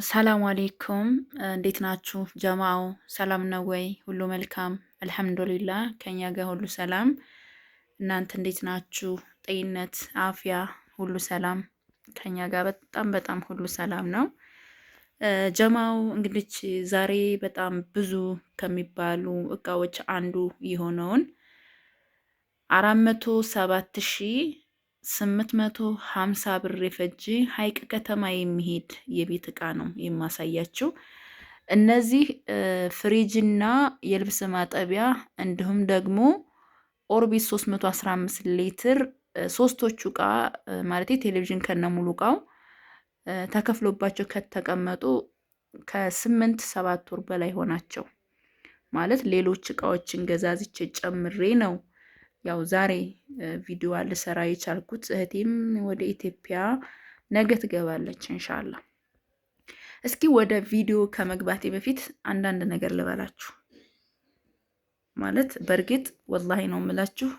ሰላም አሌይኩም እንዴት ናችሁ ጀማው? ሰላም ነው ወይ? ሁሉ መልካም አልሐምዱሊላህ። ከኛ ጋር ሁሉ ሰላም። እናንተ እንዴት ናችሁ? ጤንነት፣ አፍያ ሁሉ ሰላም? ከኛ ጋር በጣም ሁሉ ሰላም ነው። ጀማው እንግዲህ ዛሬ በጣም ብዙ ከሚባሉ እቃዎች አንዱ የሆነውን 407,850 ብር የፈጀ ሀይቅ ከተማ የሚሄድ የቤት እቃ ነው የማሳያችሁ። እነዚህ ፍሪጅና የልብስ ማጠቢያ እንዲሁም ደግሞ ኦርቢት 315 ሊትር ሶስቶቹ እቃ ማለት ቴሌቪዥን ከነሙሉ እቃው ተከፍሎባቸው ከተቀመጡ ከ8-7 ወር በላይ ሆናቸው። ማለት ሌሎች እቃዎችን ገዛዝቼ ጨምሬ ነው ያው ዛሬ ቪዲዮ ልሰራ የቻልኩት። እህቴም ወደ ኢትዮጵያ ነገ ትገባለች ኢንሻአላህ። እስኪ ወደ ቪዲዮ ከመግባቴ በፊት አንዳንድ ነገር ልበላችሁ። ማለት በእርግጥ ወላሂ ነው የምላችሁ፣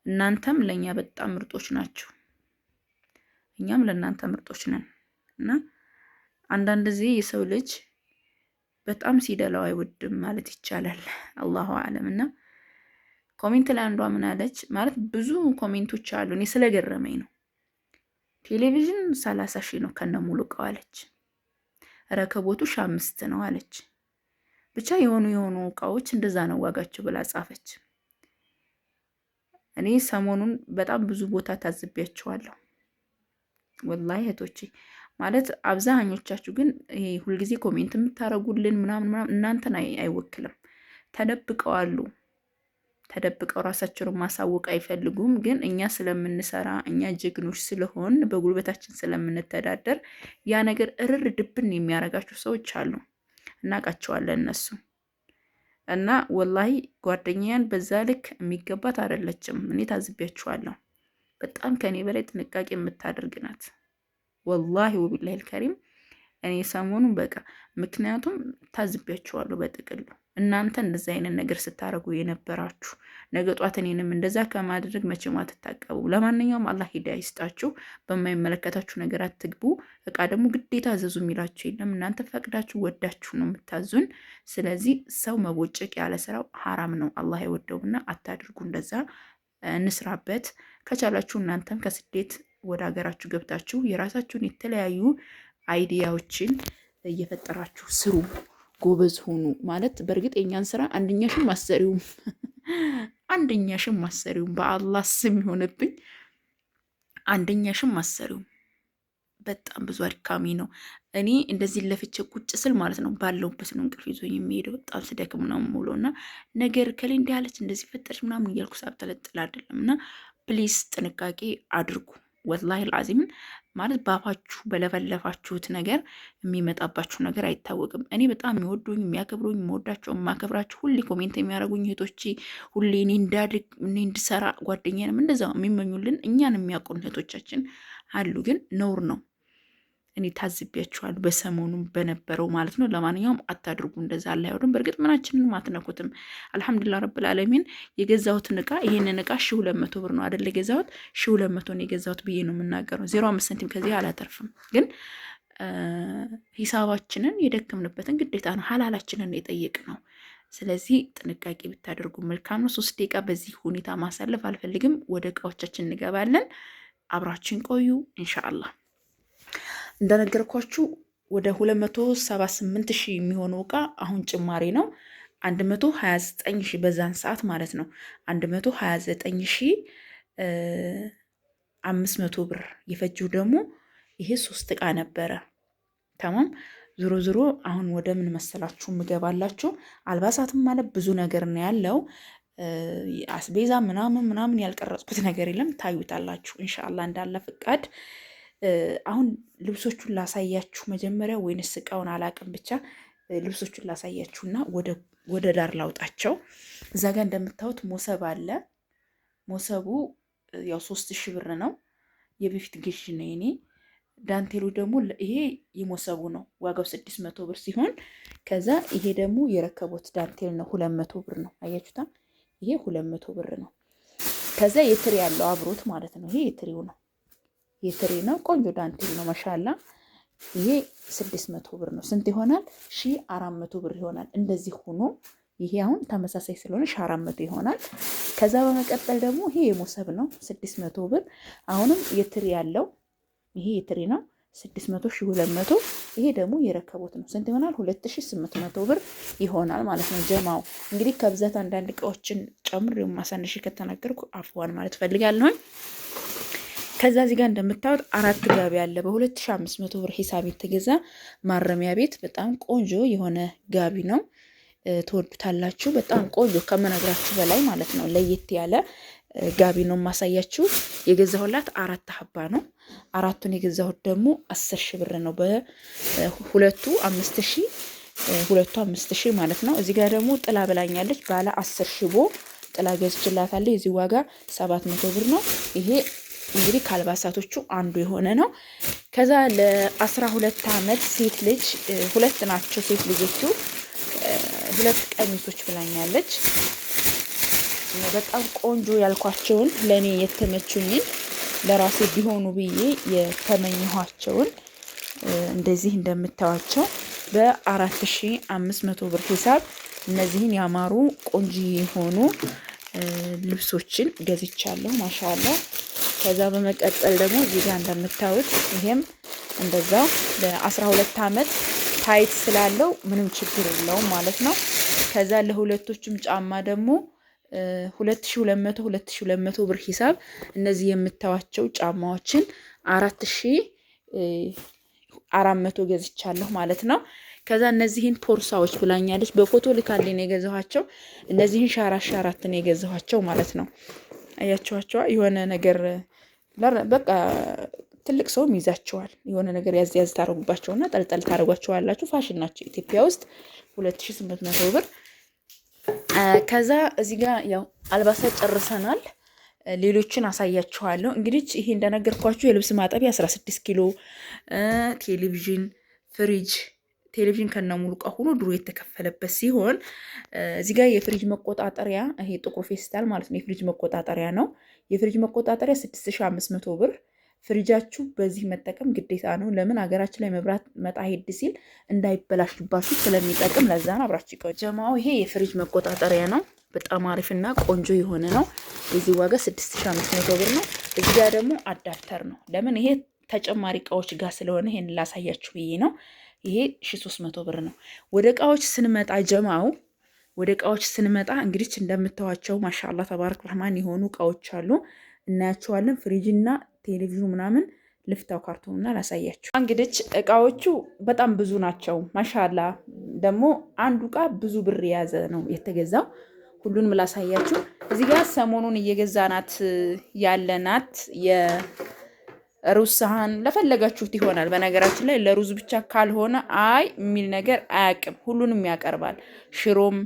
እናንተም ለኛ በጣም ምርጦች ናችሁ፣ እኛም ለእናንተ ምርጦች ነን። እና አንዳንድ ጊዜ የሰው ልጅ በጣም ሲደላው አይወድም ማለት ይቻላል። አላሁ አለም። እና ኮሜንት ላይ አንዷ ምን አለች ማለት ብዙ ኮሜንቶች አሉ፣ እኔ ስለገረመኝ ነው። ቴሌቪዥን 30 ሺህ ነው ከነሙሉ እቃው አለች። ረከቦቱ 5 ነው አለች። ብቻ የሆኑ እቃዎች እንደዛ ነው ዋጋቸው ብላ ጻፈች። እኔ ሰሞኑን በጣም ብዙ ቦታ ታዝቢያቸዋለሁ ወላሂ እህቶቼ። ማለት አብዛኞቻችሁ ግን ይሄ ሁልጊዜ ኮሜንት የምታረጉልን ምናምን እናንተን አይወክልም። ተደብቀዋሉ። ተደብቀው ራሳቸውን ማሳወቅ አይፈልጉም። ግን እኛ ስለምንሰራ እኛ ጀግኖች ስለሆን በጉልበታችን ስለምንተዳደር ያ ነገር እርር ድብን የሚያረጋቸው ሰዎች አሉ። እናውቃቸዋለን እነሱ። እና ወላሂ ጓደኛዬን በዛ ልክ የሚገባት አይደለችም። እኔ ታዝቢያችኋለሁ። በጣም ከኔ በላይ ጥንቃቄ የምታደርግ ናት። ወላሂ ወቢላሂ አልከሪም። እኔ ሰሞኑን በቃ ምክንያቱም ታዝቢያችኋለሁ በጥቅሉ እናንተ እንደዛ አይነት ነገር ስታረጉ የነበራችሁ ነገ ጧት እኔንም እንደዛ ከማድረግ መቼም አትታቀቡ። ለማንኛውም አላህ ሂዳያ ይስጣችሁ። በማይመለከታችሁ ነገር አትግቡ። እቃ ደግሞ ግዴታ አዘዙ የሚላችሁ የለም። እናንተ ፈቅዳችሁ ወዳችሁ ነው የምታዙን። ስለዚህ ሰው መቦጨቅ ያለ ስራው ሀራም ነው፣ አላህ አይወደውምና አታድርጉ። እንደዛ እንስራበት። ከቻላችሁ እናንተም ከስደት ወደ ሀገራችሁ ገብታችሁ የራሳችሁን የተለያዩ አይዲያዎችን እየፈጠራችሁ ስሩ። ጎበዝ ሆኑ። ማለት በእርግጥ የኛን ስራ አንደኛሽም ማሰሪውም በአላህ ስም ይሆንብኝ፣ አንደኛሽም ማሰሪውም በጣም ብዙ አድካሚ ነው። እኔ እንደዚህ ለፍቼ ቁጭ ስል ማለት ነው ባለውበት ነው እንቅልፍ ይዞኝ የሚሄደው። በጣም ስደክም ነው ሙሉ እና ነገር ከሌ እንዲህ አለች እንደዚህ ፈጠረች ምናምን እያልኩ ሳብጠለጥል አይደለም። እና ፕሊስ ጥንቃቄ አድርጉ። ወላሂ አልዓዚምን ማለት ባፋችሁ በለፈለፋችሁት ነገር የሚመጣባችሁ ነገር አይታወቅም። እኔ በጣም የሚወዱኝ የሚያከብሩኝ፣ የምወዳቸው የማከብራቸው፣ ሁሌ ኮሜንት የሚያደርጉኝ እህቶቼ፣ ሁሌ እኔ እንዳድግ እኔ እንድሰራ ጓደኛንም እንደዛ የሚመኙልን እኛን የሚያውቁን እህቶቻችን አሉ። ግን ነውር ነው። እኔ ታዝቢያችኋለሁ በሰሞኑን በነበረው ማለት ነው። ለማንኛውም አታድርጉ እንደዛ፣ አላ አይወድም። በእርግጥ ምናችንንም አትነኩትም። አልሐምዱሊላህ ረብል ዓለሚን። የገዛሁትን እቃ ይሄንን እቃ 1200 ብር ነው አይደል የገዛሁት? 1200 ነው የገዛሁት ብዬ ነው የምናገረው። 0.5 ሳንቲም ከዚህ አላተርፍም። ግን ሂሳባችንን የደከምንበትን ግዴታ ነው ሀላላችንን የጠየቅ ነው። ስለዚህ ጥንቃቄ ብታደርጉ መልካም ነው። 3 ደቂቃ በዚህ ሁኔታ ማሳለፍ አልፈልግም። ወደ እቃዎቻችን እንገባለን። አብራችን ቆዩ ኢንሻአላህ። እንደነገርኳችሁ ወደ 278 ሺህ የሚሆነው እቃ አሁን ጭማሪ ነው። 129 ሺህ በዛን ሰዓት ማለት ነው። 129,500 ብር የፈጅው ደግሞ ይሄ 3 እቃ ነበረ። ተማም ዞሮ አሁን ወደ ምን መሰላችሁ ምገባላችሁ። አልባሳትም ማለት ብዙ ነገር ነው ያለው። አስቤዛ ምናምን ያልቀረጽኩት ነገር የለም። ታዩታላችሁ ኢንሻአላህ እንዳለ ፍቃድ። አሁን ልብሶቹን ላሳያችሁ መጀመሪያ ወይንስ እቃውን አላቅም። ብቻ ልብሶቹን ላሳያችሁና ወደ ዳር ላውጣቸው። እዛ ጋር እንደምታዩት ሞሰብ አለ። ሞሰቡ ያው 3000 ብር ነው። የበፊት ግዥ ነው የኔ። ዳንቴሉ ደግሞ ይሄ የሞሰቡ ነው፣ ዋጋው 600 ብር ሲሆን ከዛ ይሄ ደግሞ የረከቦት ዳንቴል ነው፣ 200 ብር ነው። አያችሁታ? ይሄ 200 ብር ነው። ከዛ የትሪ ያለው አብሮት ማለት ነው። ይሄ የትሪው ነው። የትሪ ነው። ቆንጆ ዳንቴል ነው ማሻላ። ይሄ 600 ብር ነው። ስንት ይሆናል? 1400 ብር ይሆናል። እንደዚህ ሆኖ ይሄ አሁን ተመሳሳይ ስለሆነ 1400 ይሆናል። ከዛ በመቀጠል ደግሞ ይሄ የሞሰብ ነው 600 ብር። አሁንም የትሪ ያለው ይሄ የትሪ ነው 600 1200። ይሄ ደግሞ የረከቦት ነው ስንት ይሆናል? 2800 ብር ይሆናል ማለት ነው። ጀማው እንግዲህ ከብዛት አንዳንድ እቃዎችን ጨምር ማሳነሽ ከተናገርኩ አፍዋን ማለት ፈልጋለሁ። ከዛ እዚህ ጋር እንደምታዩት 4 ጋቢ ያለ በ2500 ብር ሂሳብ የተገዛ ማረሚያ ቤት በጣም ቆንጆ የሆነ ጋቢ ነው። ትወዱታላችሁ። በጣም ቆንጆ ከመነግራችሁ በላይ ማለት ነው። ለየት ያለ ጋቢ ነው ማሳያችሁ። የገዛሁላት 4 ሀባ ነው። 4ቱን የገዛሁት ደግሞ 10,000 ብር ነው። በሁለቱ 5,000 ሁለቱ 5,000 ማለት ነው። እዚህ ጋር ደግሞ ጥላ ብላኛለች። ባለ 10 ሽቦ ጥላ ገዝችላታለሁ። የዚህ ዋጋ 700 ብር ነው። ይሄ እንግዲህ ከአልባሳቶቹ አንዱ የሆነ ነው። ከዛ ለ12 ዓመት ሴት ልጅ 2 ናቸው ሴት ልጆቹ 2 ቀሚሶች ብላኛለች። በጣም ቆንጆ ያልኳቸውን ለኔ የተመቹኝን ለራሴ ቢሆኑ ብዬ የተመኘኋቸውን እንደዚህ እንደምታዋቸው በ4500 ብር ሂሳብ እነዚህን ያማሩ ቆንጆ የሆኑ ልብሶችን ገዝቻለሁ። ማሻአላ። ከዛ በመቀጠል ደግሞ እዚህ ጋር እንደምታዩት ይሄም እንደዛው ለ12 ዓመት ታይት ስላለው ምንም ችግር የለውም ማለት ነው። ከዛ ለሁለቶቹም ጫማ ደግሞ 2200 ብር ሂሳብ እነዚህ የምታዋቸው ጫማዎችን 4400 ገዝቻለሁ ማለት ነው። ከዛ እነዚህን ፖርሳዎች ብላኛለች። በፎቶ ልካልኝ ነው የገዛኋቸው። እነዚህን ሻራት ነው የገዛኋቸው ማለት ነው። አያችኋቸው? የሆነ ነገር በቃ ትልቅ ሰውም ይዛቸዋል። የሆነ ነገር ያዝ ታረጉባቸውና ጠልጠል ታረጓቸዋላችሁ። ፋሽን ናቸው ኢትዮጵያ ውስጥ 2800 ብር። ከዛ እዚህ ጋር ያው አልባሳት ጨርሰናል። ሌሎችን አሳያችኋለሁ። እንግዲህ ይሄ እንደነገርኳችሁ የልብስ ማጠቢያ 16 ኪሎ፣ ቴሌቪዥን፣ ፍሪጅ ቴሌቪዥን ከነሙሉ ዕቃ ሆኖ ድሮ የተከፈለበት ሲሆን እዚህ ጋር የፍሪጅ መቆጣጠሪያ ይሄ ጥቁር ፌስታል ማለት ነው። የፍሪጅ መቆጣጠሪያ ነው። የፍሪጅ መቆጣጠሪያ 6500 ብር። ፍሪጃችሁ በዚህ መጠቀም ግዴታ ነው። ለምን ሀገራችን ላይ መብራት መጣ ሄድ ሲል እንዳይበላሽባችሁ ስለሚጠቅም ለዛ ነው። አብራችሁ ይቀር ጀማው። ይሄ የፍሪጅ መቆጣጠሪያ ነው። በጣም አሪፍና ቆንጆ የሆነ ነው። የዚህ ዋጋ 6500 ብር ነው። እዚህ ጋር ደግሞ አዳፕተር ነው። ለምን ይሄ ተጨማሪ እቃዎች ጋር ስለሆነ ይሄን ላሳያችሁ ብዬ ነው። ይሄ 1300 ብር ነው። ወደ እቃዎች ስንመጣ ጀማው ወደ እቃዎች ስንመጣ እንግዲህ እንደምታዋቸው ማሻአላ ተባረክ ረህማን የሆኑ እቃዎች አሉ። እናያቸዋለን። ፍሪጅና ቴሌቪዥኑ ምናምን ልፍታው ካርቶንና ላሳያችሁ። እንግዲህ እቃዎቹ በጣም ብዙ ናቸው። ማሻአላ ደግሞ አንዱ እቃ ብዙ ብር የያዘ ነው የተገዛው። ሁሉንም ላሳያችሁ። እዚህ ጋር ሰሞኑን እየገዛናት ያለናት የሩዝ ሰሃን ለፈለጋችሁት ይሆናል። በነገራችን ላይ ለሩዝ ብቻ ካልሆነ አይ የሚል ነገር አያውቅም። ሁሉንም ያቀርባል። ሽሮም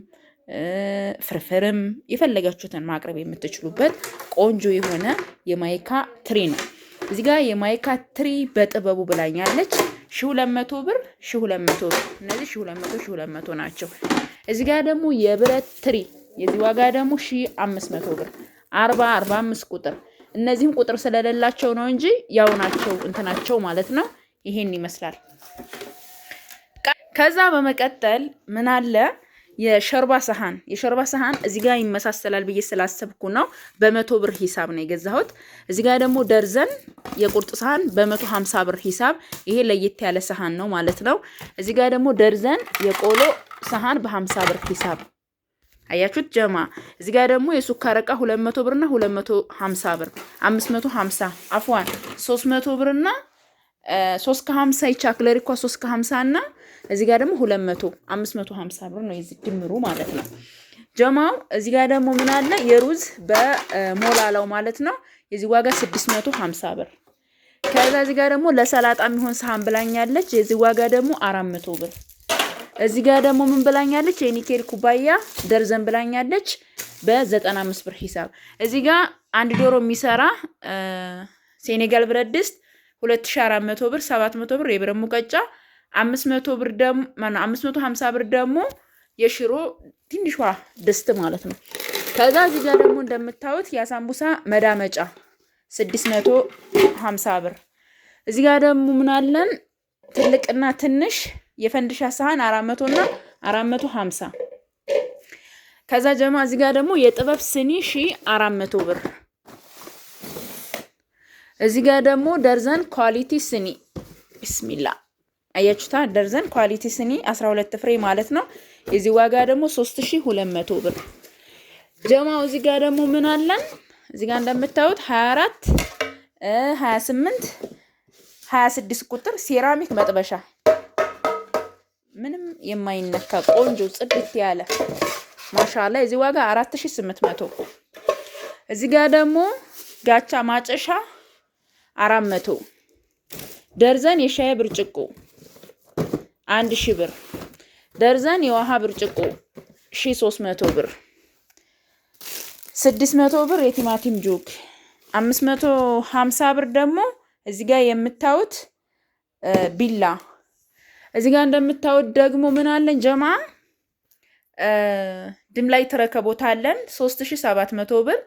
ፍርፍርም የፈለጋችሁትን ማቅረብ የምትችሉበት ቆንጆ የሆነ የማይካ ትሪ ነው። እዚህ ጋር የማይካ ትሪ በጥበቡ ብላኛለች 1200 ብር 1200 ብር። እነዚህ 1200 ናቸው። እዚህ ጋር ደግሞ የብረት ትሪ የዚህ ዋጋ ደግሞ 1500 ብር 45 ቁጥር። እነዚህም ቁጥር ስለሌላቸው ነው እንጂ ያው ናቸው እንትናቸው ማለት ነው። ይሄን ይመስላል። ከዛ በመቀጠል ምን አለ የሾርባ ሰሃን። የሾርባ ሰሃን እዚህ ጋር ይመሳሰላል ብዬ ስላሰብኩ ነው በ100 ብር ሂሳብ ነው የገዛሁት። እዚህ ጋር ደግሞ ደርዘን የቁርጥ ሰሃን በ150 ብር ሂሳብ። ይሄ ለየት ያለ ሰሃን ነው ማለት ነው። እዚህ ጋር ደግሞ ደርዘን የቆሎ ሰሃን በ50 ብር ሂሳብ። አያችሁት ጀማ። እዚህ ጋር ደግሞ የሱካር ዕቃ 200 ብርና 250 ብር 550 አፍዋን 300 ብርና 350 ይቻክለሪ እኮ 350 እና እዚህ ጋር ደግሞ 200 550 ብር ነው የዚህ ድምሩ ማለት ነው ጀማው። እዚህ ጋር ደግሞ ምን አለ የሩዝ በሞላላው ማለት ነው። የዚህ ዋጋ 650 ብር። ከዛ እዚህ ጋር ደግሞ ለሰላጣ የሚሆን ሰሃን ብላኛለች። የዚህ ዋጋ ደግሞ 400 ብር። እዚህ ጋር ደግሞ ምን ብላኛለች የኒኬል ኩባያ ደርዘን ብላኛለች በ95 ብር ሂሳብ። እዚህ ጋር አንድ ዶሮ የሚሰራ ሴኔጋል ብረት ድስት 2400 ብር 700 ብር የብረት ሙቀጫ 500 ብር ደግሞ 550 ብር ደግሞ የሽሮ ትንሿ ድስት ማለት ነው። ከዛ እዚህ ጋር ደግሞ እንደምታዩት የሳምቡሳ መዳመጫ 650 ብር። እዚህ ጋር ደግሞ ምን አለን ትልቅና ትንሽ የፈንድሻ ሳህን 400 እና 450። ከዛ ጀማ እዚህ ጋር ደግሞ የጥበብ ስኒ 1400 ብር። እዚህ ጋር ደግሞ ደርዘን ኳሊቲ ስኒ ቢስሚላ አያችሁታ፣ ደርዘን ኳሊቲ ስኒ 12 ፍሬ ማለት ነው። የዚህ ዋጋ ደግሞ 3200 ብር። ጀማው እዚህ ጋር ደግሞ ምን አለን? እዚህ ጋር እንደምታዩት 24 28 26 ቁጥር ሴራሚክ መጥበሻ ምንም የማይነካ ቆንጆ ጽድት ያለ ማሻአላ። የዚህ ዋጋ 4800። እዚህ ጋር ደግሞ ጋቻ ማጨሻ 400። ደርዘን የሻይ ብርጭቆ 1000 ብር። ደርዘን የውሃ ብርጭቆ 1300 ብር። 600 ብር የቲማቲም ጆግ 550 ብር። ደግሞ እዚህ ጋር የምታዩት ቢላ። እዚህ ጋር እንደምታዩት ደግሞ ምን አለን ጀማ? ድም ላይ ተረከቦት አለን 3700 ብር።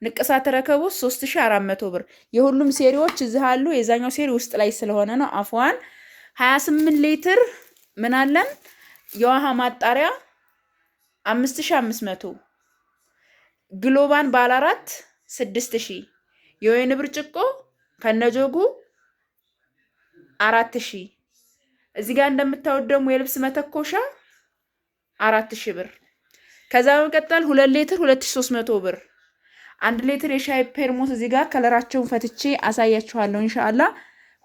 ንቅሳት ተረከቦት 3400 ብር። የሁሉም ሴሪዎች እዚህ አሉ። የዛኛው ሴሪ ውስጥ ላይ ስለሆነ ነው አፍዋን። 28 ሊትር ምን አለን? የውሃ ማጣሪያ 5500። ግሎባን ባለ 4 6000። የወይን ብርጭቆ ከነጆጉ 4000። እዚህ ጋር እንደምታዩት ደግሞ የልብስ መተኮሻ 4000 ብር። ከዛ በመቀጠል 2 ሊትር 2300 ብር። 1 ሊትር የሻይ ፔርሞስ እዚህ ጋር ከለራቸውን ፈትቼ አሳያችኋለሁ ኢንሻአላህ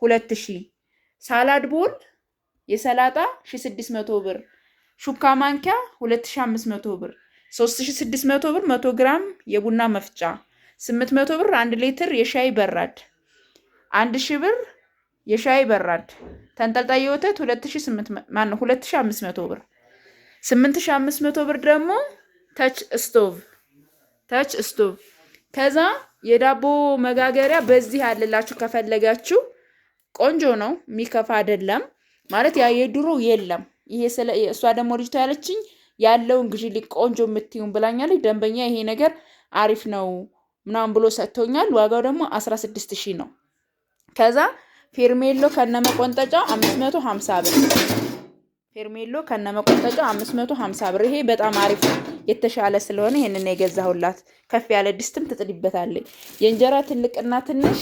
2000። ሳላድ ቦል የሰላጣ 1600 ብር። ሹካ ማንኪያ 2500 ብር። 3600 ብር 100 ግራም የቡና መፍጫ። 800 ብር 1 ሊትር የሻይ በራድ። 1000 ብር የሻይ በራድ። ተንጠልጣይ ወተት 2500 ብር። 8500 ብር ደግሞ ተች ስቶቭ። ከዛ የዳቦ መጋገሪያ በዚህ ያለላችሁ ከፈለጋችሁ ቆንጆ ነው፣ የሚከፋ አይደለም ማለት ያ የድሮ የለም። ይሄ እሷ ደግሞ ልጅቷ ያለችኝ ያለውን ግዢ ቆንጆ የምትዩን ብላኛለች። ደንበኛ ይሄ ነገር አሪፍ ነው ምናምን ብሎ ሰጥቶኛል። ዋጋው ደግሞ 16000 ነው። ከዛ ፌርሜሎ ከነመቆንጠጫው 550 ብር። ፌርሜሎ ከነመቆንጠጫው 550 ብር። ይሄ በጣም አሪፍ የተሻለ ስለሆነ ይሄንን የገዛሁላት። ከፍ ያለ ድስትም ትጥድበታለች። የእንጀራ ትልቅና ትንሽ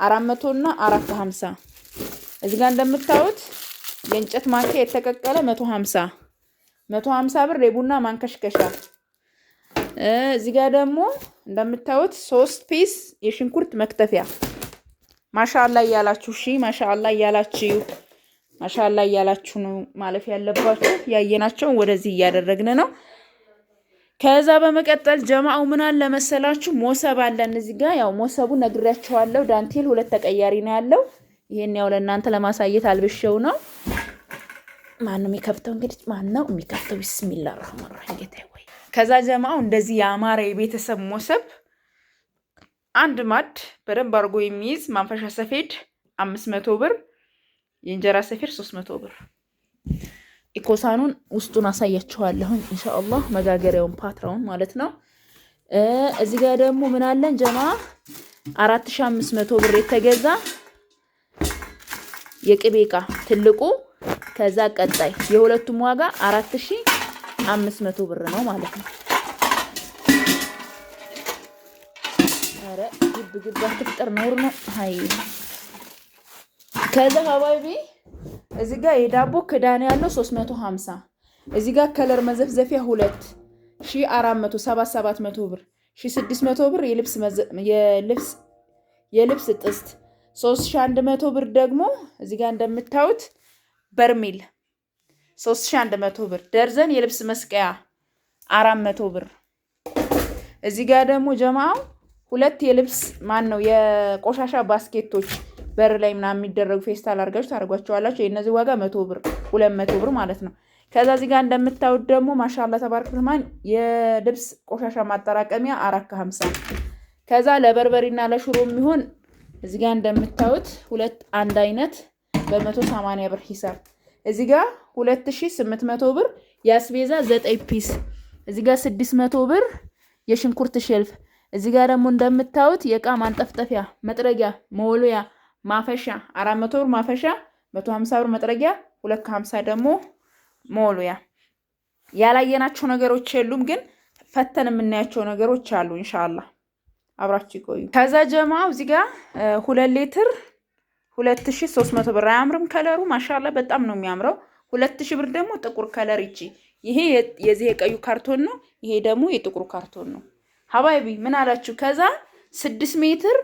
400 እና 450። እዚህ ጋር እንደምታዩት የእንጨት ማንኪያ የተቀቀለ 150 ብር። የቡና ማንከሽከሻ። እዚህ ጋር ደግሞ እንደምታዩት 3 ፒስ የሽንኩርት መክተፊያ። ማሻአላ እያላችሁ እሺ፣ ማሻአላ እያላችሁ ነው ማለፍ ያለባችሁ። ያየናቸው ወደዚህ እያደረግን ነው። ከዛ በመቀጠል ጀማው ምን አለ መሰላችሁ? ሞሰብ አለን እዚህ ጋር። ያው ሞሰቡ ነግሬያችኋለሁ። ዳንቴል 2 ተቀያሪ ነው ያለው። ይሄን ያው ለእናንተ ለማሳየት አልብሼው ነው። ማን ነው የሚከፍተው? እንግዲህ ማን ነው የሚከፍተው? ቢስሚላህ ረህማን ረሂም ጌታዬ ወይ። ከዛ ጀማው እንደዚህ ያማረ የቤተሰብ ሞሰብ 1 ማድ በደንብ አድርጎ የሚይዝ ማንፈሻ ሰፌድ 500 ብር። የእንጀራ ሰፌድ 300 ብር። ኢኮሳኑን ውስጡን አሳያችኋለሁ ኢንሻአላህ። መጋገሪያውን ፓትራውን ማለት ነው። እዚህ ጋር ደግሞ ምን አለን ጀማ? 4500 ብር የተገዛ የቅቤ ዕቃ ትልቁ። ከዛ ቀጣይ የሁለቱም ዋጋ 4500 ብር ነው ማለት ነው። አረ ግብ አትፍጠር ነውር ነው። አይ ከዛ ሀባይቢ እዚህ ጋር የዳቦ ክዳን ያለው 350። እዚህ ጋር ከለር መዘፍዘፊያ 2400 ብር። 1600 ብር የልብስ ጥስት 3100 ብር። ደግሞ እዚህ ጋር እንደምታዩት በርሜል 3100 ብር። ደርዘን የልብስ መስቀያ 400 ብር። እዚህ ጋር ደግሞ ጀማው 2 የልብስ የቆሻሻ ባስኬቶች በር ላይ ምናምን የሚደረጉ ፌስታል አድርጋችሁ ታደርጓቸዋላችሁ። የነዚህ ዋጋ 100 ብር 200 ብር ማለት ነው። ከዛ እዚህ ጋር እንደምታዩት ደግሞ ማሻአላ ተባረክ ረህማን የልብስ ቆሻሻ ማጠራቀሚያ 450። ከዛ ለበርበሪና ለሽሮ የሚሆን እዚህ ጋር እንደምታዩት 2 አንድ አይነት በ180 ብር ሂሳብ። እዚህ ጋር 2800 ብር ያስቤዛ 9 ፒስ። እዚህ ጋር 600 ብር የሽንኩርት ሼልፍ። እዚህ ጋር ደግሞ እንደምታዩት የእቃ ማንጠፍጠፊያ፣ መጥረጊያ፣ መወልወያ፣ ማፈሻ 400 ብር ማፈሻ 150 ብር መጥረጊያ፣ 250 ደግሞ ሞሉያ። ያላየናቸው ነገሮች የሉም፣ ግን ፈተን የምናያቸው ነገሮች አሉ። ኢንሻአላህ አብራችሁ ይቆዩ። ከዛ ጀማው እዚህ ጋር 2 ሊትር 2300 ብር። አያምርም? ከለሩ ማሻአላ በጣም ነው የሚያምረው። 2000 ብር ደግሞ ጥቁር ከለር ይቺ። ይሄ የዚህ የቀዩ ካርቶን ነው፣ ይሄ ደግሞ የጥቁሩ ካርቶን ነው። ሀባይቢ ምን አላችሁ? ከዛ 6 ሜትር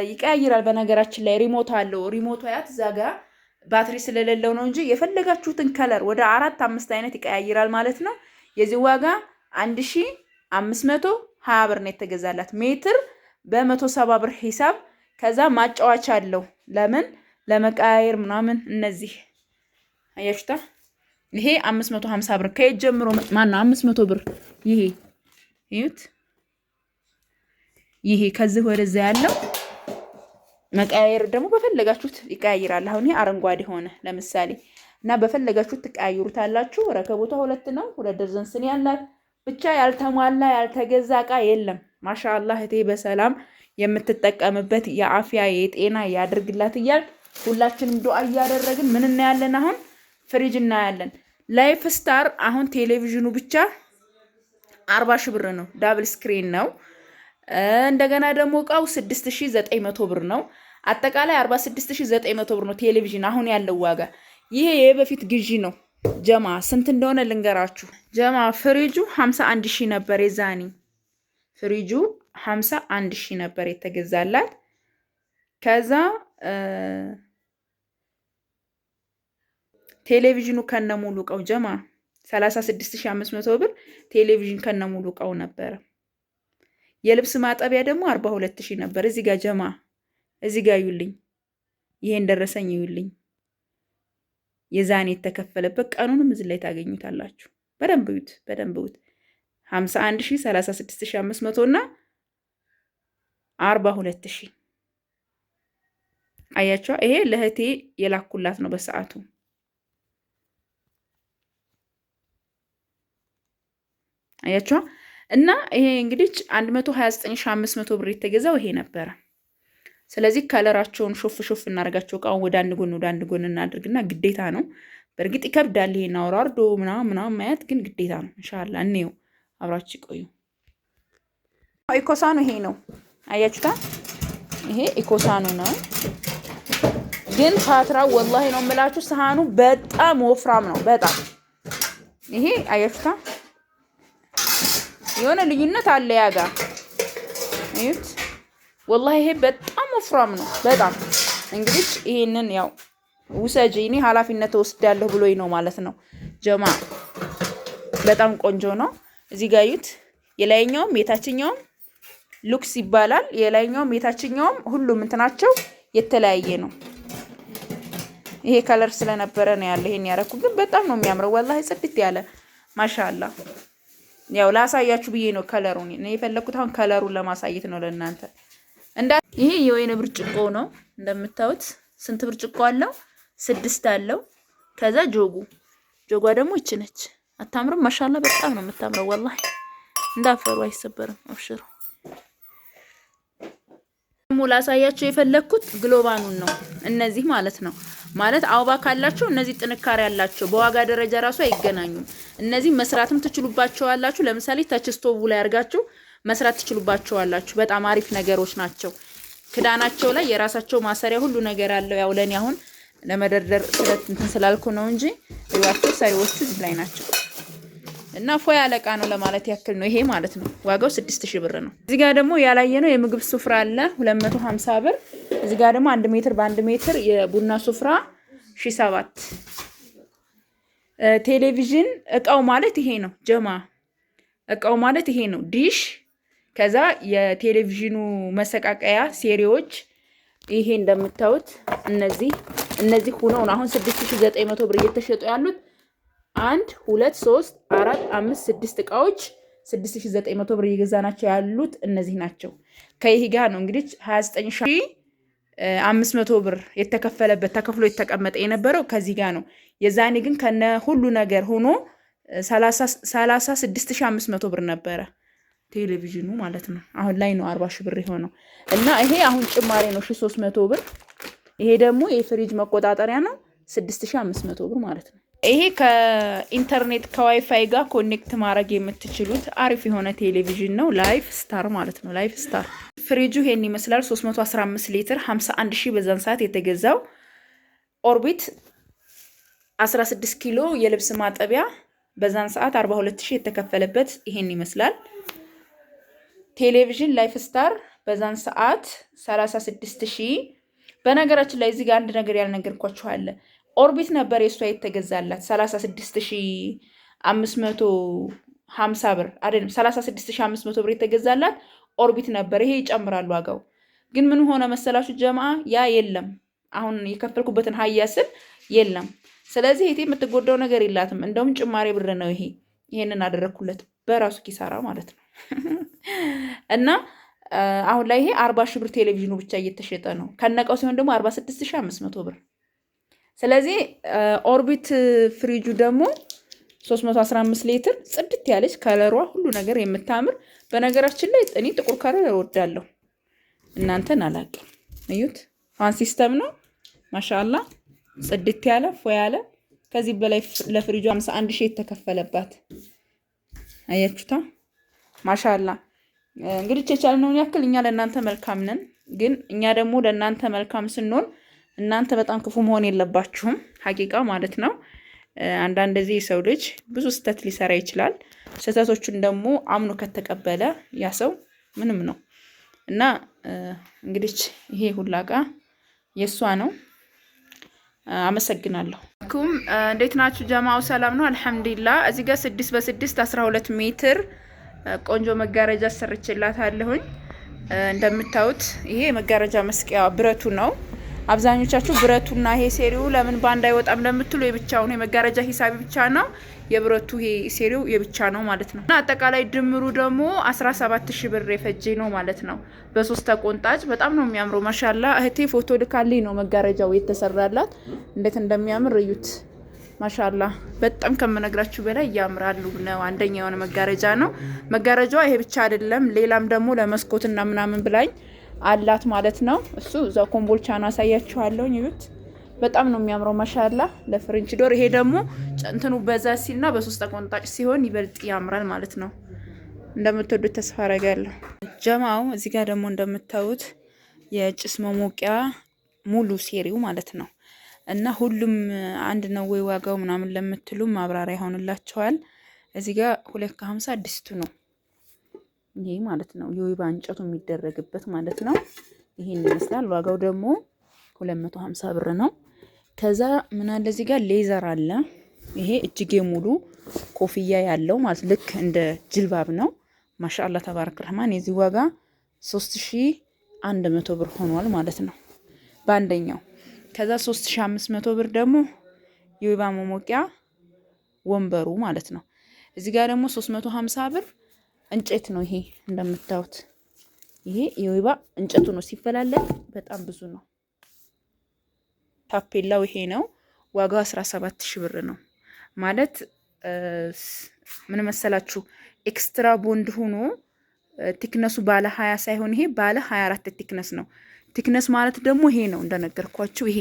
ይቀያይራል። በነገራችን ላይ ሪሞት አለው። ሪሞቱ ያት እዛ ጋር ባትሪ ስለሌለው ነው እንጂ የፈለጋችሁትን ከለር ወደ 4-5 አይነት ይቀያይራል ማለት ነው። የዚህ ዋጋ 1520 ብር ነው የተገዛላት። ሜትር በ170 ብር ሂሳብ። ከዛ ማጫወቻ አለው። ለምን ለመቀያየር ምናምን እነዚህ አያችሁታ። ይሄ 550 ብር ከየት ጀምሮ ማነው 500 ብር ይሄ እዩት። ይሄ ከዚህ ወደዛ ያለው መቀያየር ደግሞ በፈለጋችሁት ይቀያይራል። አሁን ይሄ አረንጓዴ ሆነ ለምሳሌ እና በፈለጋችሁት ትቀያይሩታላችሁ። ረከቦቷ 2 ነው። 2 ደርዘን ስኒ ያላት። ብቻ ያልተሟላ ያልተገዛ እቃ የለም። ማሻአላህ እህቴ በሰላም የምትጠቀምበት የአፍያ የጤና ያድርግላት እያል ሁላችንም ዱአ እያደረግን ምን እናያለን? አሁን ፍሪጅ እናያለን። ላይፍ ስታር አሁን ቴሌቪዥኑ ብቻ 40 ሺህ ብር ነው። ዳብል ስክሪን ነው። እንደገና ደግሞ እቃው 6900 ብር ነው። አጠቃላይ 46900 ብር ነው ቴሌቪዥን አሁን ያለው ዋጋ። ይሄ የበፊት ግዢ ነው ጀማ። ስንት እንደሆነ ልንገራችሁ ጀማ። ፍሪጁ 51 ሺህ ነበር የዛኒ። ፍሪጁ 51 ሺህ ነበር የተገዛላት። ከዛ ቴሌቪዥኑ ከነሙሉ እቃው ጀማ 36500 ብር ቴሌቪዥን ከነሙሉ እቃው ነበረ። የልብስ ማጠቢያ ደግሞ 42000 ነበር። እዚህ ጋር ጀማ እዚህ ጋር ይውልኝ፣ ይሄን ደረሰኝ ይውልኝ። የዛኔ የተከፈለበት ቀኑንም እዚህ ላይ ታገኙታላችሁ። በደንብ እዩት፣ በደንብ እዩት። 51000 36500 እና 42000 አያችሁ። ይሄ ለህቴ የላኩላት ነው በሰዓቱ። አያችሁ። እና ይሄ እንግዲህ 129500 ብር የተገዛው ይሄ ነበረ። ስለዚህ ከለራቸውን ሾፍ እናደርጋቸው። እቃውን ወደ አንድ ጎን እናድርግና ግዴታ ነው። በእርግጥ ይከብዳል ይሄን አውራርዶ ምናምን ማየት፣ ግን ግዴታ ነው። ኢንሻአላህ እንየው፣ አብራችሁ ቆዩ። ኢኮሳኑ ይሄ ነው። አያችሁታ። ይሄ ኢኮሳኑ ነው። ግን ፓትራው ወላሂ ነው የምላችሁ፣ ሰሃኑ በጣም ወፍራም ነው። በጣም ይሄ አያችሁታ የሆነ ልዩነት አለ ያጋ። እዩት ወላሂ ይሄ በጣም ወፍራም ነው። በጣም እንግዲህ ይሄንን ያው ውሰጂ እኔ ኃላፊነት ወስዳለሁ ብሎኝ ነው ማለት ነው ጀማ። በጣም ቆንጆ ነው። እዚህ ጋር እዩት። የላይኛውም የታችኛውም ሉክስ ይባላል። የላይኛውም የታችኛውም ሁሉም እንትናቸው የተለያየ ነው። ይሄ ከለር ስለነበረ ነው ያለ ይሄን ያረኩ። ግን በጣም ነው የሚያምረው ወላሂ ጽድት ያለ ማሻአላ። ያው ላሳያችሁ ብዬ ነው ከለሩን እኔ የፈለኩት። አሁን ከለሩን ለማሳየት ነው ለእናንተ። ይሄ የወይን ብርጭቆ ነው እንደምታዩት። ስንት ብርጭቆ አለው? 6 አለው። ከዛ ጆጓ ደግሞ ይች ነች። አታምርም? ማሻአላ በጣም ነው የምታምረው ወላሂ። እንዳፈሩ አይሰበርም። አብሽሩ። ላሳያችሁ የፈለኩት ግሎባኑን ነው። እነዚህ ማለት ነው ማለት አውባ ካላችሁ እነዚህ ጥንካሬ ያላቸው በዋጋ ደረጃ ራሱ አይገናኙም። እነዚህ መስራትም ትችሉባቸዋላችሁ። ለምሳሌ ታች ስቶቭ ላይ አድርጋችሁ መስራት ትችሉባቸዋላችሁ። በጣም አሪፍ ነገሮች ናቸው። ክዳናቸው ላይ የራሳቸው ማሰሪያ ሁሉ ነገር አለው። ያው ለኔ አሁን ለመደርደር እንትን ስላልኩ ነው እንጂ ይዋቸው ሰሪዎቹ እዚህ ላይ ናቸው። እና ፎ ያለቃ ነው ለማለት ያክል ነው። ይሄ ማለት ነው ዋጋው 6000 ብር ነው። እዚህ ጋር ደግሞ ያላየነው የምግብ ሱፍራ አለ 250 ብር። እዚህ ጋር ደግሞ 1 ሜትር በ1 ሜትር የቡና ሱፍራ 1007። ቴሌቪዥን እቃው ማለት ይሄ ነው ጀማ። እቃው ማለት ይሄ ነው ዲሽ። ከዛ የቴሌቪዥኑ መሰቃቀያ ሴሪዎች ይሄ እንደምታዩት እነዚህ ሆነው አሁን 6900 ብር እየተሸጡ ያሉት 1 2 3 4 5 6 እቃዎች 6900 ብር እየገዛናቸው ያሉት እነዚህ ናቸው። ከይሄ ጋር ነው እንግዲህ 29500 ብር የተከፈለበት ተከፍሎ የተቀመጠ የነበረው ከዚህ ጋር ነው። የዛኔ ግን ከነ ሁሉ ነገር ሆኖ 36500 ብር ነበረ ቴሌቪዥኑ ማለት ነው። አሁን ላይ ነው 40 ሺህ ብር የሆነው እና ይሄ አሁን ጭማሪ ነው 1300 ብር። ይሄ ደግሞ የፍሪጅ መቆጣጠሪያ ነው 6500 ብር ማለት ነው። ይሄ ከኢንተርኔት ከዋይፋይ ጋር ኮኔክት ማድረግ የምትችሉት አሪፍ የሆነ ቴሌቪዥን ነው። ላይፍ ስታር ማለት ነው። ላይፍ ስታር ፍሪጁ ይሄን ይመስላል። 315 ሊትር 51000 በዛን ሰዓት የተገዛው። ኦርቢት 16 ኪሎ የልብስ ማጠቢያ በዛን ሰዓት 42000 የተከፈለበት ይሄን ይመስላል። ቴሌቪዥን ላይፍ ስታር በዛን ሰዓት 36000። በነገራችን ላይ እዚህ ጋር አንድ ነገር ያልነገርኳችሁ አለ። ኦርቢት ነበር የሷ የተገዛላት 36550 ብር አይደለም፣ 36500 ብር የተገዛላት ኦርቢት ነበር። ይሄ ይጨምራል ዋጋው። ግን ምን ሆነ መሰላችሁ ጀማዓ፣ ያ የለም አሁን የከፈልኩበትን ሀያ ስል የለም። ስለዚህ ይሄ የምትጎዳው ነገር የላትም። እንደውም ጭማሪ ብር ነው ይሄ። ይሄንን አደረኩለት በራሱ ኪሳራ ማለት ነው። እና አሁን ላይ ይሄ 40 ሺህ ብር ቴሌቪዥኑ ብቻ እየተሸጠ ነው። ከነቀው ሲሆን ደግሞ 46500 ብር። ስለዚህ ኦርቢት ፍሪጁ ደግሞ 315 ሊትር ጽድት ያለች ከለሯ ሁሉ ነገር የምታምር። በነገራችን ላይ እኔ ጥቁር ከለር እወዳለሁ፣ እናንተን አላውቅም። እዩት፣ ፋን ሲስተም ነው ማሻአላ፣ ጽድት ያለ ፎ ያለ። ከዚህ በላይ ለፍሪጁ 51000 የተከፈለባት አያችሁታ፣ ማሻአላ። እንግዲህ የቻልነውን ያክል እኛ ለእናንተ መልካም ነን። ግን እኛ ደግሞ ለእናንተ መልካም ስንሆን እናንተ በጣም ክፉ መሆን የለባችሁም። ሀቂቃ ማለት ነው። አንዳንድ ጊዜ የሰው ልጅ ብዙ ስህተት ሊሰራ ይችላል። ስህተቶቹን ደግሞ አምኖ ከተቀበለ ያ ሰው ምንም ነው እና እንግዲህ ይሄ ሁላ እቃ የእሷ ነው። አመሰግናለሁ። እንዴት ናችሁ ጀማው? ሰላም ነው አልሐምዱሊላህ። እዚህ ጋር 6 በ6 12 ሜትር ቆንጆ መጋረጃ ሰርችላታለሁኝ። እንደምታዩት ይሄ መጋረጃ መስቂያ ብረቱ ነው። አብዛኞቻችሁ ብረቱና ይሄ ሴሪው ለምን ባንድ አይወጣም ለምትሉ የብቻው ነው። የመጋረጃ ሂሳብ ብቻ ነው፣ የብረቱ ይሄ ሴሪው የብቻ ነው ማለት ነው። እና አጠቃላይ ድምሩ ደግሞ 17000 ብር የፈጀ ነው ማለት ነው። በሶስት ተቆንጣጭ በጣም ነው የሚያምረው። ማሻአላ እህቴ ፎቶ ልካልኝ ነው መጋረጃው የተሰራላት። እንዴት እንደሚያምር እዩት። ማሻአላ በጣም ከመነግራችሁ በላይ ያምራሉ ነው። አንደኛ የሆነ መጋረጃ ነው። መጋረጃዋ ይሄ ብቻ አይደለም፣ ሌላም ደግሞ ለመስኮትና ምናምን ብላኝ አላት ማለት ነው። እሱ እዛው ኮምቦልቻና አሳያችኋለሁ። እዩት በጣም ነው የሚያምረው ማሻአላ። ለፍሬንች ዶር ይሄ ደግሞ ጨንተኑ በዛ ሲልና በሶስት ተቆንጣጭ ሲሆን ይበልጥ ያምራል ማለት ነው። እንደምትወዱት ተስፋ አደርጋለሁ ጀማው። እዚህ ጋር ደግሞ እንደምታዩት የጭስ መሞቂያ ሙሉ ሴሪው ማለት ነው። እና ሁሉም አንድ ነው ወይ ዋጋው ምናምን ለምትሉ ማብራሪያ ይሆንላችኋል። እዚህ ጋር 250 ድስቱ ነው ይሄ ማለት ነው። የወይባ እንጨቱ የሚደረግበት ማለት ነው። ይሄን ይመስላል። ዋጋው ደግሞ 250 ብር ነው። ከዛ ምን አለ እዚህ ጋር ሌዘር አለ። ይሄ እጅጌ ሙሉ ኮፍያ ያለው ማለት ልክ እንደ ጅልባብ ነው። ማሻአላ ተባረክ ረህማን። የዚህ ዋጋ 3100 ብር ሆኗል ማለት ነው በአንደኛው። ከዛ 3500 ብር ደግሞ የወይባ መሞቂያ ወንበሩ ማለት ነው። እዚህ ጋር ደግሞ 350 ብር እንጨት ነው። ይሄ እንደምታዩት ይሄ የወይባ እንጨቱ ነው። ሲፈላለግ በጣም ብዙ ነው። ታፔላው ይሄ ነው። ዋጋው 17000 ብር ነው ማለት ምን መሰላችሁ? ኤክስትራ ቦንድ ሆኖ ቲክነሱ ባለ 20 ሳይሆን ይሄ ባለ 24 ቲክነስ ነው። ቲክነስ ማለት ደግሞ ይሄ ነው እንደነገርኳችሁ። ይሄ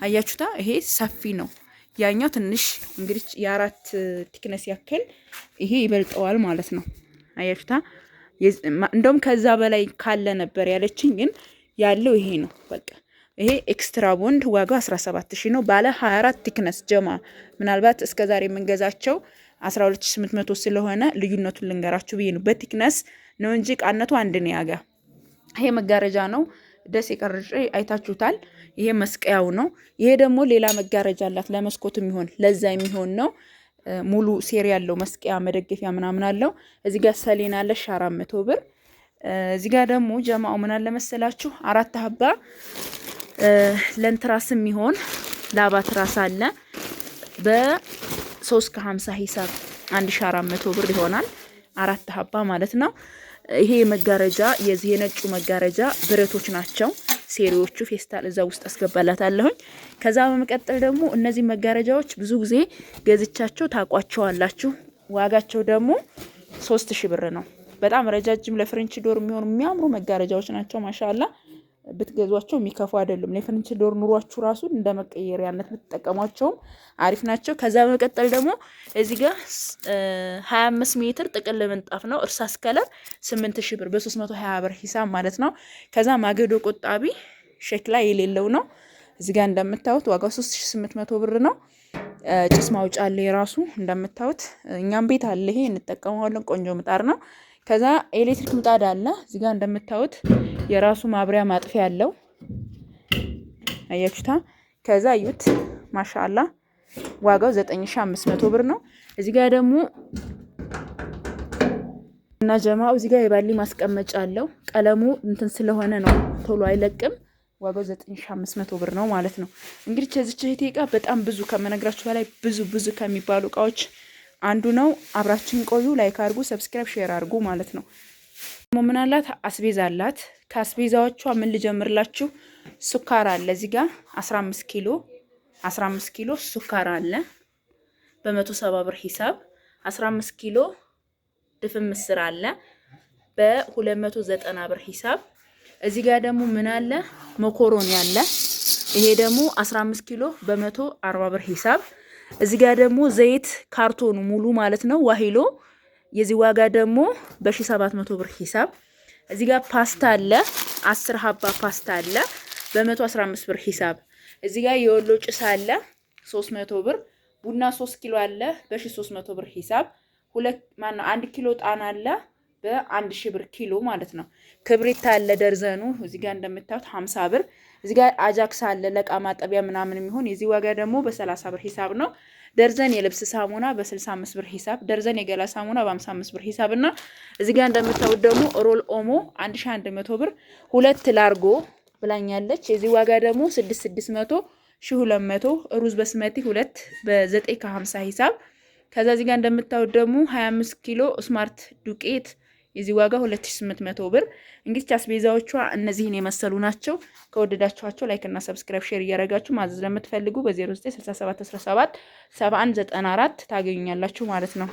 አያችሁታ፣ ይሄ ሰፊ ነው። ያኛው ትንሽ እንግዲህ የ4 ቲክነስ ያክል ይሄ ይበልጠዋል ማለት ነው። አያችሁታ፣ እንደውም ከዛ በላይ ካለ ነበር ያለችኝ፣ ግን ያለው ይሄ ነው በቃ። ይሄ ኤክስትራ ቦንድ ዋጋው 17000 ነው። ባለ 24 ቲክነስ ጀማ። ምናልባት እስከዛሬ የምንገዛቸው 12800 ስለሆነ ልዩነቱን ልንገራችሁ ብዬ ነው። በቲክነስ ነው እንጂ ቃነቱ አንድ ነው ያጋ። ይሄ መጋረጃ ነው። ደስ የቀረጨ አይታችሁታል። ይሄ መስቀያው ነው። ይሄ ደግሞ ሌላ መጋረጃ አላት ለመስኮት የሚሆን ለዛ የሚሆን ነው። ሙሉ ሴሪ ያለው መስቀያ መደገፊያ ምናምን አለው። እዚህ ጋር ሰሌን አለ 400 ብር። እዚህ ጋር ደግሞ ጀማው ምን አለ መሰላችሁ 4 ሀባ ለንትራስ የሚሆን ላባ ትራስ አለ በ350 ሂሳብ 1400 ብር ይሆናል። 4 ሀባ ማለት ነው። ይሄ መጋረጃ የዚህ የነጩ መጋረጃ ብረቶች ናቸው። ሴሪዎቹ ፌስታል እዛ ውስጥ አስገባላታለሁኝ። ከዛ በመቀጠል ደግሞ እነዚህ መጋረጃዎች ብዙ ጊዜ ገዝቻቸው ታቋቸዋላችሁ። ዋጋቸው ደግሞ 3000 ብር ነው። በጣም ረጃጅም ለፍሬንች ዶር የሚሆኑ የሚያምሩ መጋረጃዎች ናቸው። ማሻአላ ብትገዟቸው የሚከፉ አይደሉም። ለፈርኒቸር ዶር ኑሯችሁ ራሱ እንደ መቀየሪያነት ብትጠቀሟቸውም አሪፍ ናቸው። ከዛ በመቀጠል ደግሞ እዚህ ጋር 25 ሜትር ጥቅል ምንጣፍ ነው። እርሳስ ከለር 8000 ብር በ320 ብር ሂሳብ ማለት ነው። ከዛ ማገዶ ቆጣቢ ሸክላ የሌለው ነው። እዚህ ጋር እንደምታዩት ዋጋው 3800 ብር ነው። ጭስ ማውጫ አለ የራሱ እንደምታዩት እኛም ቤት አለ። ይሄ እንጠቀመዋለን። ቆንጆ ምጣድ ነው። ከዛ ኤሌክትሪክ ምጣድ አለ እዚህ ጋር እንደምታዩት የራሱ ማብሪያ ማጥፊያ ያለው አያችሁታ። ከዛ እዩት ማሻአላ ዋጋው 9500 ብር ነው። እዚህ ጋር ደግሞ እና ጀማው እዚህ ጋር የባሊ ማስቀመጫ አለው። ቀለሙ እንትን ስለሆነ ነው ቶሎ አይለቅም። ዋጋው 9500 ብር ነው ማለት ነው። እንግዲህ ከዚች እህቴ እቃ በጣም ብዙ ከመነግራችሁ በላይ ብዙ ከሚባሉ እቃዎች አንዱ ነው። አብራችን ቆዩ። ላይክ አድርጉ፣ ሰብስክራይብ፣ ሼር አድርጉ ማለት ነው። ደግሞ ምን አላት? አስቤዛ አላት። ከአስቤዛዎቿ ምን ልጀምርላችሁ? ሱካር አለ እዚህ ጋር 15 ኪሎ ሱካር አለ በ170 ብር ሂሳብ። 15 ኪሎ ድፍን ምስር አለ በ290 ብር ሂሳብ። እዚህ ጋር ደግሞ ምን አለ? መኮሮኒ አለ። ይሄ ደግሞ 15 ኪሎ በ140 ብር ሂሳብ። እዚህ ጋር ደግሞ ዘይት ካርቶኑ ሙሉ ማለት ነው ዋሂሎ። የዚህ ዋጋ ደግሞ በ1700 ብር ሂሳብ። እዚህ ጋር ፓስታ አለ 10 ሀባ ፓስታ አለ በ115 ብር ሂሳብ። እዚህ ጋር የወሎ ጭስ አለ 300 ብር። ቡና 3 ኪሎ አለ በ1300 ብር ሂሳብ። 1 ኪሎ ጣና አለ በ1000 ብር ኪሎ ማለት ነው። ክብሪት አለ ደርዘኑ እዚህ ጋር እንደምታዩት 50 ብር። እዚህ ጋር አጃክስ አለ ለቃ ማጠቢያ ምናምን የሚሆን የዚህ ዋጋ ደግሞ በ30 ብር ሂሳብ ነው። ደርዘን የልብስ ሳሙና በ65 ብር ሂሳብ፣ ደርዘን የገላ ሳሙና በ55 ብር ሂሳብ እና እዚህ ጋር እንደምታዩት ደግሞ ሮል ኦሞ 1100 ብር። 2 ላርጎ ብላኛለች። የዚህ ዋጋ ደግሞ 6600 1200። ሩዝ በስመቲ 2 በ950 ሂሳብ። ከዛ እዚህ ጋር እንደምታዩት ደግሞ 25 ኪሎ ስማርት ዱቄት የዚህ ዋጋ 2800 ብር። እንግዲህ አስቤዛዎቿ እነዚህን የመሰሉ ናቸው። ከወደዳችኋቸው ላይክ እና ሰብስክራይብ ሼር እያደረጋችሁ ማዘዝ ለምትፈልጉ በ0967177194 ታገኙኛላችሁ ማለት ነው።